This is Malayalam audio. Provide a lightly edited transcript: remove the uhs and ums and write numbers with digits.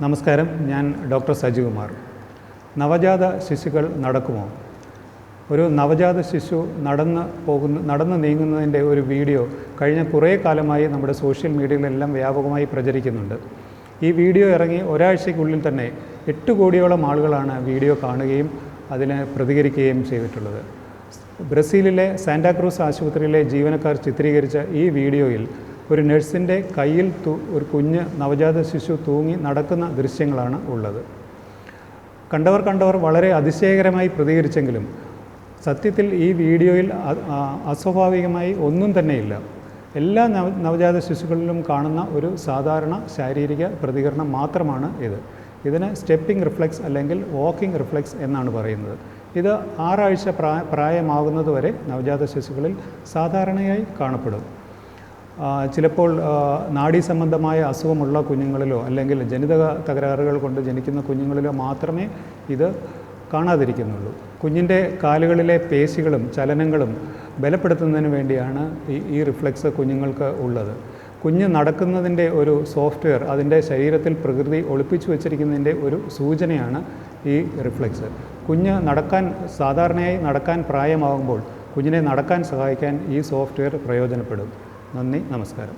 നമസ്കാരം, ഞാൻ ഡോക്ടർ സജികുമാർ. നവജാത ശിശുക്കൾ നടക്കുമോ? ഒരു നവജാത ശിശു നടന്ന് നീങ്ങുന്നതിൻ്റെ ഒരു വീഡിയോ കഴിഞ്ഞ കുറേ കാലമായി നമ്മുടെ സോഷ്യൽ മീഡിയയിലെല്ലാം വ്യാപകമായി പ്രചരിക്കുന്നുണ്ട്. ഈ വീഡിയോ ഇറങ്ങി ഒരാഴ്ചയ്ക്കുള്ളിൽ തന്നെ 8 കോടിയോളം ആളുകളാണ് വീഡിയോ കാണുകയും അതിന് പ്രതികരിക്കുകയും ചെയ്തിട്ടുള്ളത്. ബ്രസീലിലെ സാന്റാക്രൂസ് ആശുപത്രിയിലെ ജീവനക്കാർ ചിത്രീകരിച്ച ഈ വീഡിയോയിൽ ഒരു നഴ്സിൻ്റെ കയ്യിൽ ഒരു കുഞ്ഞ് നവജാത ശിശു തൂങ്ങി നടക്കുന്ന ദൃശ്യങ്ങളാണ് ഉള്ളത്. കണ്ടവർ വളരെ അതിശയകരമായി പ്രതികരിച്ചെങ്കിലും സത്യത്തിൽ ഈ വീഡിയോയിൽ അസ്വാഭാവികമായി ഒന്നും തന്നെയില്ല. എല്ലാ നവജാത ശിശുക്കളിലും കാണുന്ന ഒരു സാധാരണ ശാരീരിക പ്രതികരണം മാത്രമാണ് ഇത്. ഇതിന് സ്റ്റെപ്പിംഗ് റിഫ്ലെക്സ് അല്ലെങ്കിൽ വാക്കിംഗ് റിഫ്ലെക്സ് എന്നാണ് പറയുന്നത്. ഇത് 6 ആഴ്ച പ്രായമാകുന്നതുവരെ നവജാത ശിശുക്കളിൽ സാധാരണയായി കാണപ്പെടും. ചിലപ്പോൾ നാഡീ സംബന്ധമായ അസുഖമുള്ള കുഞ്ഞുങ്ങളിലോ അല്ലെങ്കിൽ ജനിതക തകരാറുകൾ കൊണ്ട് ജനിക്കുന്ന കുഞ്ഞുങ്ങളിലോ മാത്രമേ ഇത് കാണാതിരിക്കുന്നുള്ളൂ. കുഞ്ഞിൻ്റെ കാലുകളിലെ പേശികളും ചലനങ്ങളും ബലപ്പെടുത്തുന്നതിന് വേണ്ടിയാണ് ഈ റിഫ്ലെക്സ് കുഞ്ഞുങ്ങൾക്ക് ഉള്ളത്. കുഞ്ഞ് നടക്കുന്നതിൻ്റെ ഒരു സോഫ്റ്റ്വെയർ അതിൻ്റെ ശരീരത്തിൽ പ്രകൃതി ഒളിപ്പിച്ചു വച്ചിരിക്കുന്നതിൻ്റെ ഒരു സൂചനയാണ് ഈ റിഫ്ലെക്സ്. കുഞ്ഞ് സാധാരണയായി നടക്കാൻ പ്രായമാകുമ്പോൾ കുഞ്ഞിനെ നടക്കാൻ സഹായിക്കാൻ ഈ സോഫ്റ്റ്വെയർ പ്രയോജനപ്പെടും. നന്ദി, നമസ്കാരം.